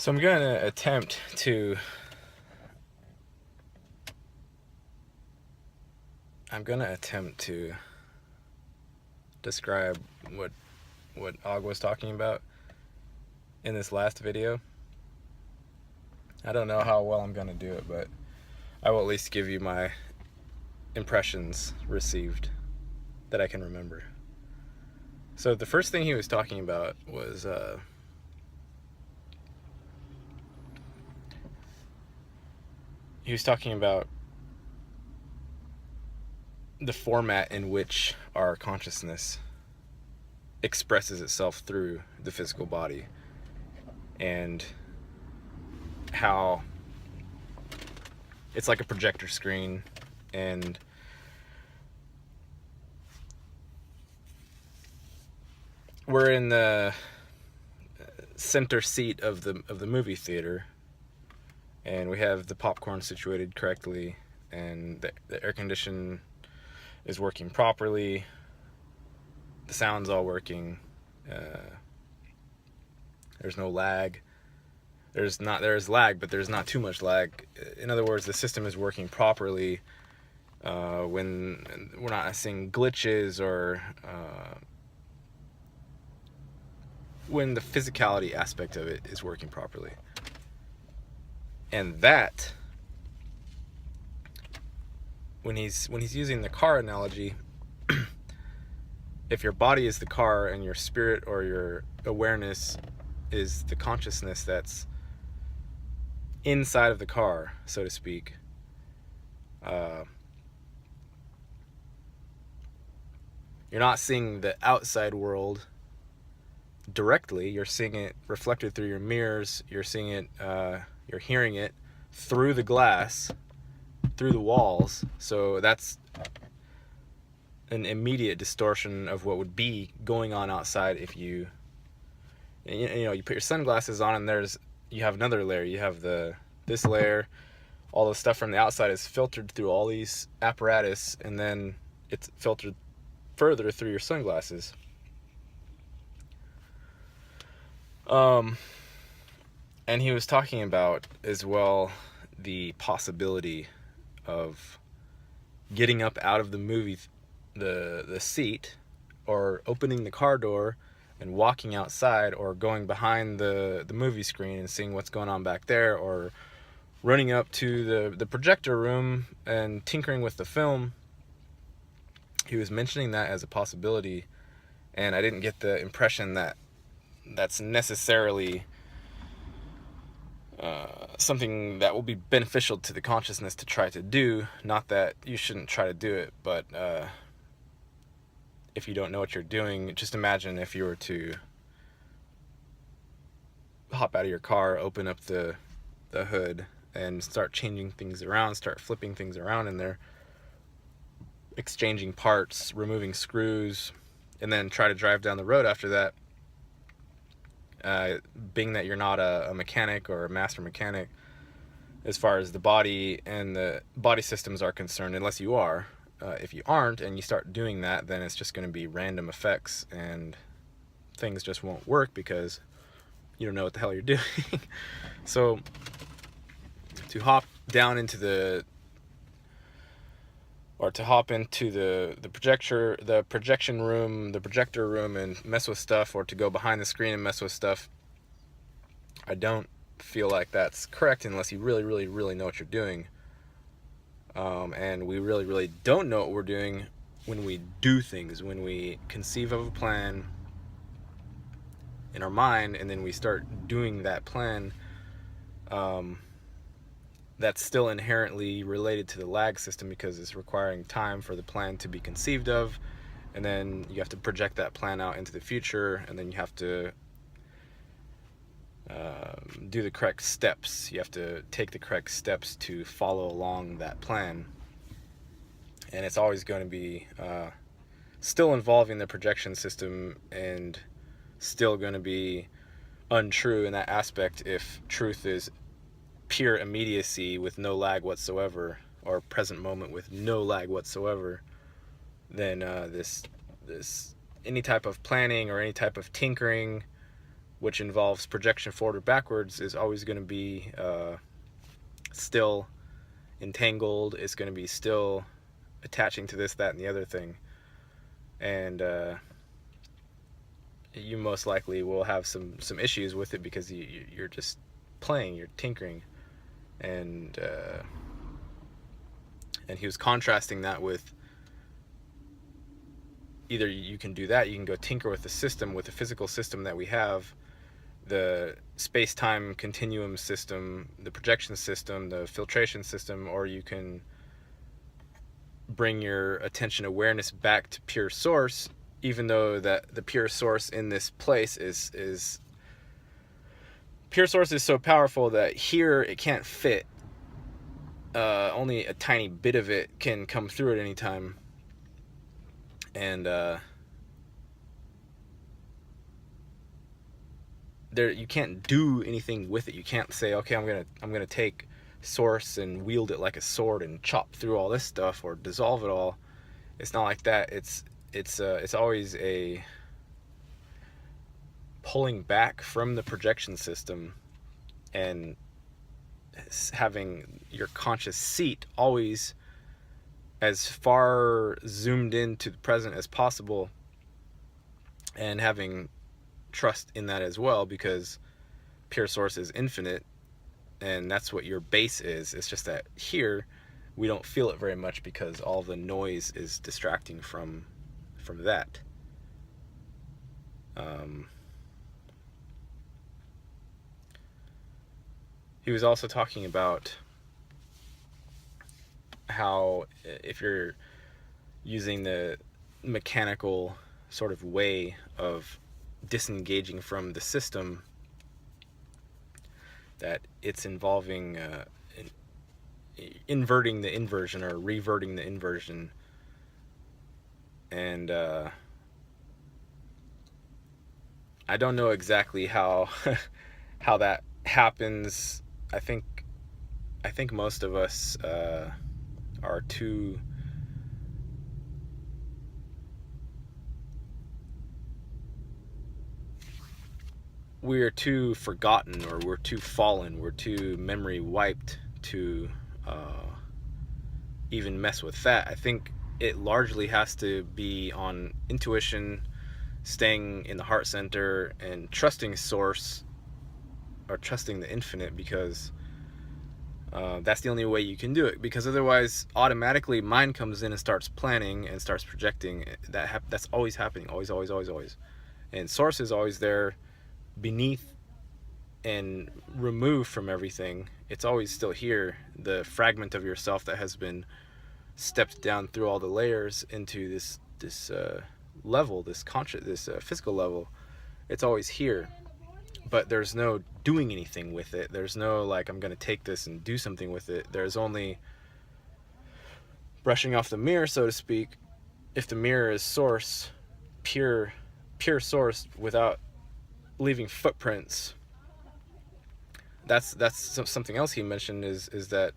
So I'm going to attempt to describe what Og was talking about in this last video. I don't know how well I'm going to do it, but I will at least give you my impressions received that I can remember. So the first thing he was talking about was he was talking about the format in which our consciousness expresses itself through the physical body, and how it's like a projector screen, and we're in the center seat of the movie theater, and we have the popcorn situated correctly, and the air condition is working properly, the sound's all working, there's no lag. There's lag, but there's not too much lag. In other words, the system is working properly when we're not seeing glitches, or when the physicality aspect of it is working properly. And that, when he's using the car analogy, if your body is the car and your spirit or your awareness is the consciousness that's inside of the car, so to speak, you're not seeing the outside world directly. You're seeing it reflected through your mirrors. You're seeing it, you're hearing it through the glass, through the walls. So that's an immediate distortion of what would be going on outside. If you put your sunglasses on, and you have another layer. You have this layer. All the stuff from the outside is filtered through all these apparatus, and then it's filtered further through your sunglasses. And he was talking about as well the possibility of getting up out of the movie, the seat, or opening the car door and walking outside, or going behind the movie screen and seeing what's going on back there, or running up to the projector room and tinkering with the film. He was mentioning that as a possibility, and I didn't get the impression that that's necessarily something that will be beneficial to the consciousness to try to do. Not that you shouldn't try to do it, but if you don't know what you're doing, just imagine if you were to hop out of your car, open up the hood, and start changing things around, start flipping things around in there, exchanging parts, removing screws, and then try to drive down the road after that. Being that you're not a mechanic or a master mechanic as far as the body and the body systems are concerned, unless you are. If you aren't and you start doing that, then it's just going to be random effects, and things just won't work because you don't know what the hell you're doing. So to hop down into the projection room, the projector room, and mess with stuff, or to go behind the screen and mess with stuff, I don't feel like that's correct unless you really, really, really know what you're doing. And we really, really don't know what we're doing when we do things, when we conceive of a plan in our mind, and then we start doing that plan. That's still inherently related to the lag system, because it's requiring time for the plan to be conceived of, and then you have to project that plan out into the future, and then you have to do the correct steps. You have to take the correct steps to follow along that plan, and it's always going to be still involving the projection system, and still going to be untrue in that aspect if truth is pure immediacy with no lag whatsoever, or present moment with no lag whatsoever. Then this any type of planning or any type of tinkering which involves projection forward or backwards, is always going to be still entangled. It's going to be still attaching to this, that, and the other thing. And you most likely will have some issues with it because you're just playing, you're tinkering. And he was contrasting that with either you can do that, you can go tinker with the system, with the physical system that we have, the space-time continuum system, the projection system, the filtration system, or you can bring your attention awareness back to pure source, even though that the pure source in this place is pure source is so powerful that here it can't fit. Only a tiny bit of it can come through at any time. And there, you can't do anything with it. You can't say, okay, I'm gonna take source and wield it like a sword and chop through all this stuff or dissolve it all. It's not like that. It's always a pulling back from the projection system and having your conscious seat always as far zoomed into the present as possible, and having trust in that as well, because pure source is infinite, and that's what your base is. It's just that here we don't feel it very much because all the noise is distracting from that. He was also talking about how if you're using the mechanical sort of way of disengaging from the system, that it's involving inverting the inversion or reverting the inversion. And I don't know exactly how how that happens. I think most of us are too we're too forgotten, or we're too fallen, we're too memory wiped to even mess with that. I think it largely has to be on intuition, staying in the heart center and trusting source, or trusting the infinite, because that's the only way you can do it. Because otherwise, automatically, mind comes in and starts planning and starts projecting. That's always happening, always, always, always, always. And source is always there, beneath and removed from everything. It's always still here, the fragment of yourself that has been stepped down through all the layers into this level, this conscious, this physical level. It's always here, but there's no doing anything with it. There's no like, I'm gonna take this and do something with it. There's only brushing off the mirror, so to speak. If the mirror is source, pure source, without leaving footprints. That's something else he mentioned, is that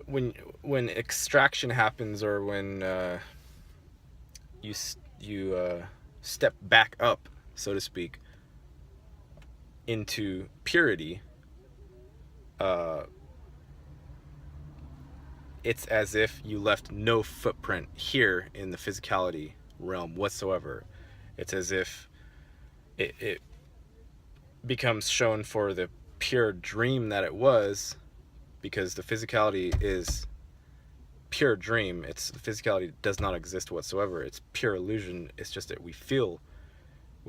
when extraction happens, or when you step back up, so to speak, into purity, it's as if you left no footprint here in the physicality realm whatsoever. It's as if it becomes shown for the pure dream that it was, because the physicality is pure dream. The physicality does not exist whatsoever. It's pure illusion. It's just that we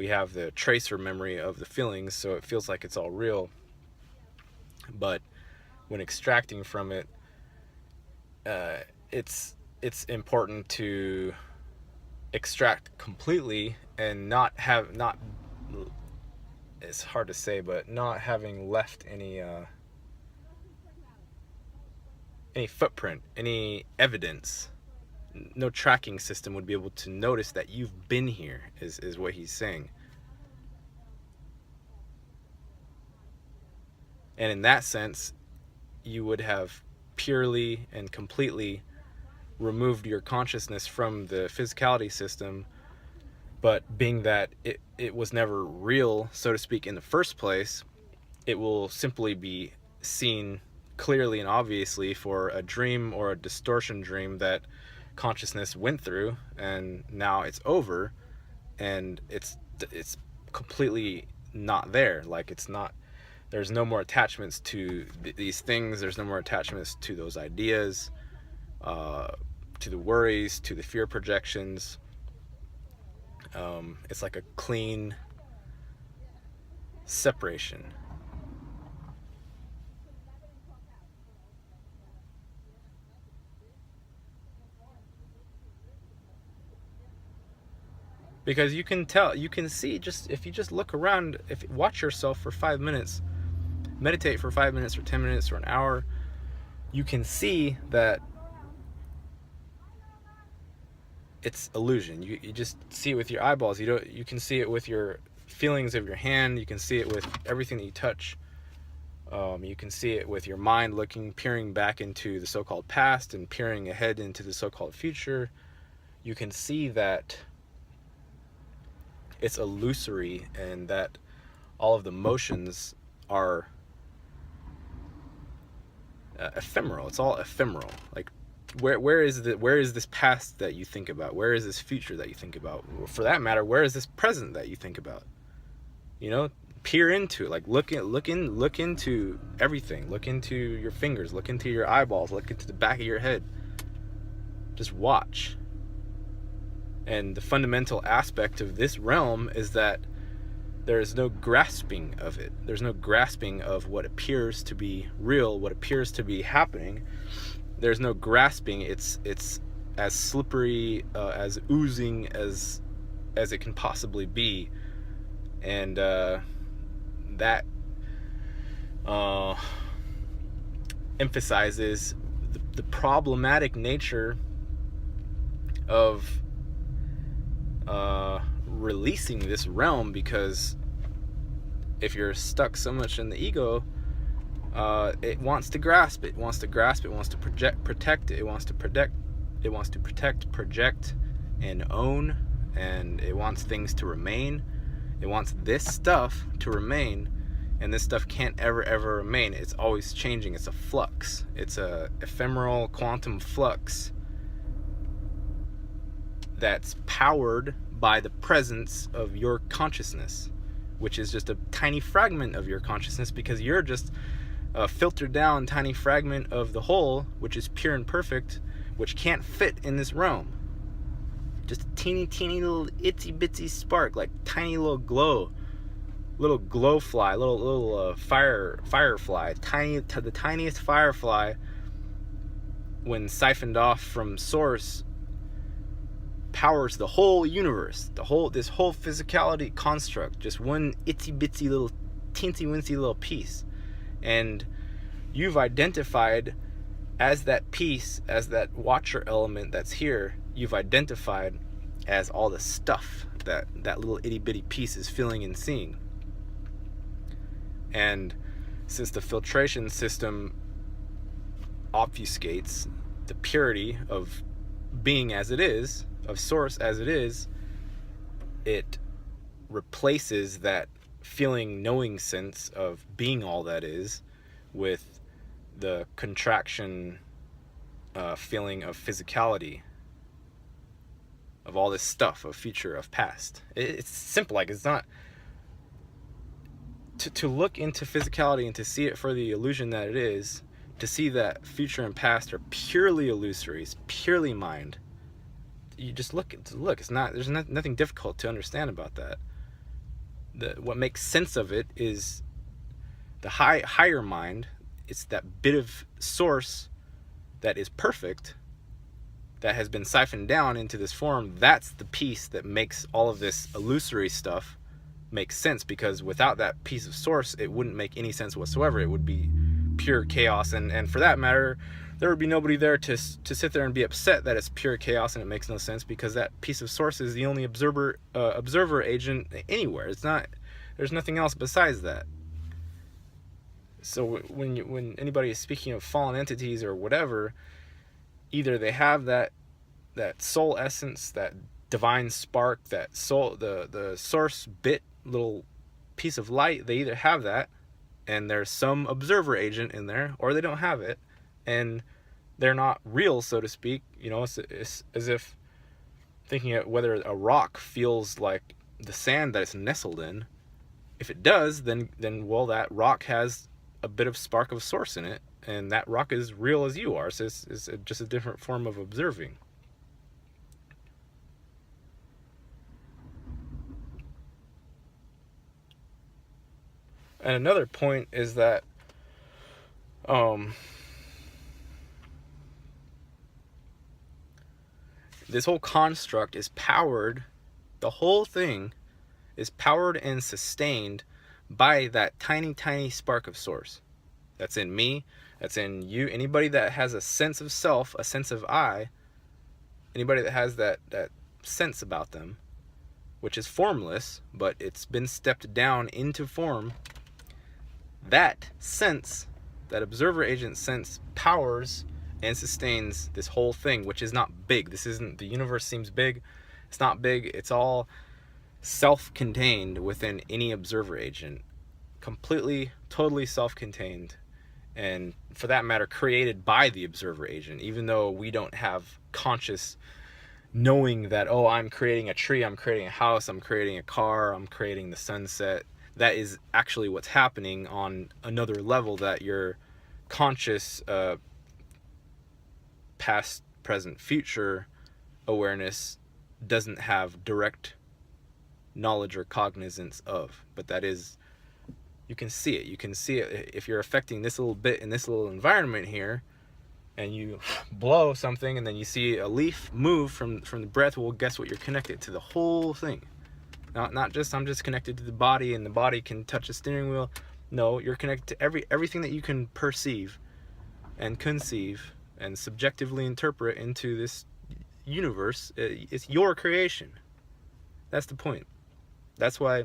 have the tracer memory of the feelings, so it feels like it's all real. But when extracting from it, it's important to extract completely and not it's hard to say, but not having left any footprint, any evidence. No tracking system would be able to notice that you've been here, is what he's saying. And in that sense, you would have purely and completely removed your consciousness from the physicality system, But being that it was never real, so to speak, in the first place, it will simply be seen clearly and obviously for a dream or a distortion dream that consciousness went through, and now it's over, and it's completely not there. Like, it's not, there's no more attachments to these things, there's no more attachments to those ideas, to the worries, to the fear projections. It's like a clean separation. Because you can tell, you can see, just if you just look around, if watch yourself for 5 minutes, meditate for 5 minutes or 10 minutes or an hour, you can see that it's illusion. You just see it with your eyeballs. You can see it with your feelings of your hand. You can see it with everything that you touch. You can see it with your mind peering back into the so-called past and peering ahead into the so-called future. You can see that it's illusory, and that all of the motions are ephemeral. It's all ephemeral. Like, where is this past that you think about? Where is this future that you think about? For that matter, where is this present that you think about? You know, peer into it. Like, look into everything. Look into your fingers. Look into your eyeballs. Look into the back of your head. Just watch. And the fundamental aspect of this realm is that there is no grasping of it. There's no grasping of what appears to be real, what appears to be happening. There's no grasping. It's as slippery, as oozing as it can possibly be. And that emphasizes the problematic nature of releasing this realm, because if you're stuck so much in the ego, it wants to grasp. It wants to protect it. It wants to protect, project, and own, and it wants things to remain. It wants this stuff to remain, and this stuff can't ever remain. It's always changing. It's a flux. It's a ephemeral quantum flux that's powered by the presence of your consciousness, which is just a tiny fragment of your consciousness, because you're just a filtered down tiny fragment of the whole, which is pure and perfect, which can't fit in this realm. Just a teeny little itsy bitsy spark, like tiny little glow fly, little firefly, the tiniest firefly, when siphoned off from source, powers the whole universe, this whole physicality construct, just one itsy bitsy little teensy wincy little piece. And you've identified as that piece, as that watcher element that's here, you've identified as all the stuff that little itty bitty piece is feeling and seeing. And since the filtration system obfuscates the purity of being as it is, of source as it is, it replaces that feeling, knowing sense of being all that is with the contraction feeling of physicality, of all this stuff, of future, of past. It's simple. Like, it's not to look into physicality and to see it for the illusion that it is, to see that future and past are purely illusory, it's purely mind. You just look. It's not. There's nothing difficult to understand about that. What makes sense of it is the higher mind. It's that bit of source that is perfect, that has been siphoned down into this form. That's the piece that makes all of this illusory stuff make sense, because without that piece of source, it wouldn't make any sense whatsoever. It would be pure chaos, and for that matter, there would be nobody there to sit there and be upset that it's pure chaos and it makes no sense, because that piece of source is the only observer agent anywhere. It's not. There's nothing else besides that. So when anybody is speaking of fallen entities or whatever, either they have that soul essence, that divine spark, that soul, the source bit, little piece of light, they either have that and there's some observer agent in there, or they don't have it and they're not real, so to speak. It's as if thinking of whether a rock feels like the sand that it's nestled in. If it does, then well, that rock has a bit of spark of source in it, and that rock is real as you are. So it's just a different form of observing. And another point is that this whole construct is powered, the whole thing is powered and sustained by that tiny, tiny spark of source. That's in me, that's in you, anybody that has a sense of self, a sense of I, anybody that has that sense about them, which is formless, but it's been stepped down into form. That sense, that observer agent sense, powers and sustains this whole thing, which is not big. This isn't, the universe seems big. It's not big. It's all self-contained within any observer agent. Completely, totally self-contained. And for that matter, created by the observer agent, even though we don't have conscious knowing that, oh, I'm creating a tree, I'm creating a house, I'm creating a car, I'm creating the sunset. That is actually what's happening on another level that your conscious past, present, future awareness doesn't have direct knowledge or cognizance of. But that is, you can see it. You can see it if you're affecting this little bit in this little environment here, and you blow something and then you see a leaf move from the breath. Well, guess what? You're connected to the whole thing. Not just, I'm just connected to the body and the body can touch the steering wheel. No, you're connected to everything that you can perceive and conceive and subjectively interpret into this universe. It's your creation. That's the point. That's why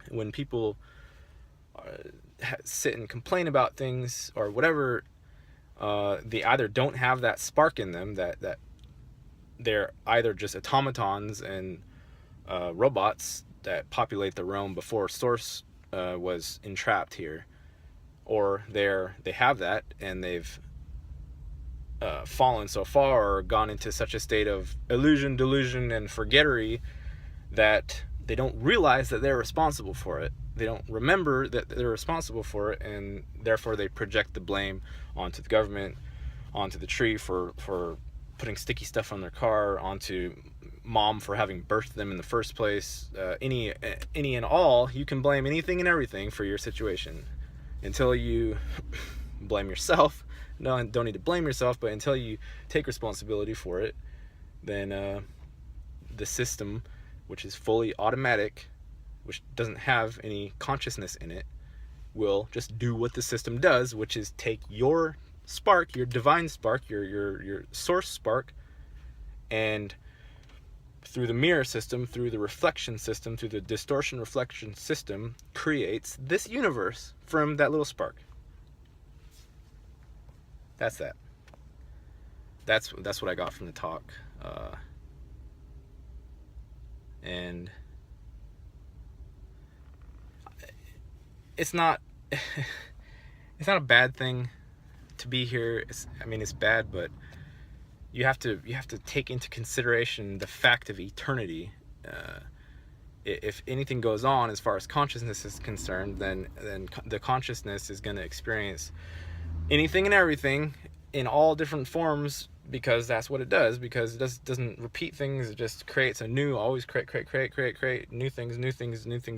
when people sit and complain about things or whatever, they either don't have that spark in them, that they're either just automatons and robots that populate the realm before Source was entrapped here, or they have that and they've fallen so far or gone into such a state of illusion, delusion, and forgettery that they don't realize that they're responsible for it. They don't remember that they're responsible for it, and therefore they project the blame onto the government, onto the tree for putting sticky stuff on their car, onto mom for having birthed them in the first place. Any and all, you can blame anything and everything for your situation until you blame yourself. No, don't need to blame yourself, but until you take responsibility for it, then the system, which is fully automatic, which doesn't have any consciousness in it, will just do what the system does, which is take your spark, your divine spark, your source spark, and through the mirror system, through the reflection system, through the distortion reflection system, creates this universe from that little spark. That's that. That's what I got from the talk. And it's not a bad thing to be here. It's bad, but you have to take into consideration the fact of eternity. If anything goes on as far as consciousness is concerned, then the consciousness is going to experience anything and everything in all different forms, because that's what it does. Because it doesn't repeat things. It just creates a new, always create new things,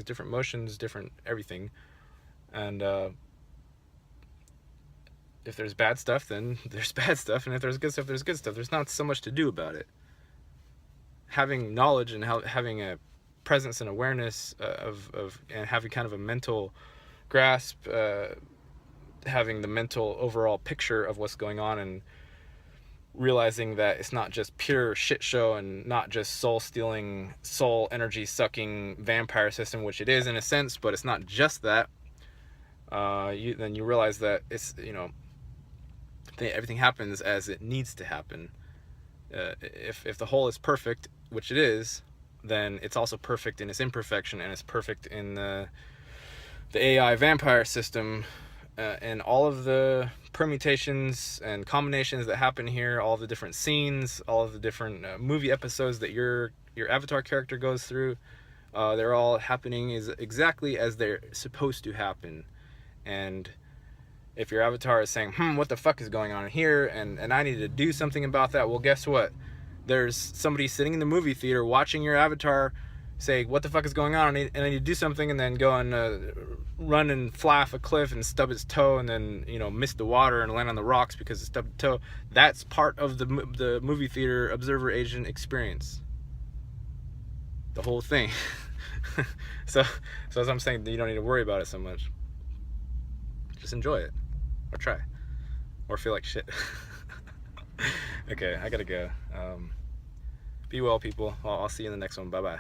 different motions, different everything. And if there's bad stuff, then there's bad stuff, and if there's good stuff, there's good stuff. There's not so much to do about it. Having knowledge and having a presence and awareness of and having kind of a mental grasp, having the mental overall picture of what's going on, and realizing that it's not just pure shit show and not just soul stealing, soul energy sucking vampire system, which it is in a sense, but it's not just that. Then you realize that it's, everything happens as it needs to happen. If the whole is perfect, which it is, then it's also perfect in its imperfection, and it's perfect in the AI vampire system, and all of the permutations and combinations that happen here, all the different scenes, all of the different movie episodes that your avatar character goes through. They're all happening exactly as they're supposed to happen. And if your avatar is saying, what the fuck is going on here, and I need to do something about that, well, guess what? There's somebody sitting in the movie theater watching your avatar say, what the fuck is going on? And I need to do something, and then go and run and fly off a cliff and stub his toe, and then, miss the water and land on the rocks because it stubbed the toe. That's part of the movie theater observer agent experience. The whole thing. So as I'm saying, you don't need to worry about it so much. Just enjoy it, or try, or feel like shit. Okay, I gotta go. Be well, people. I'll see you in the next one. Bye bye.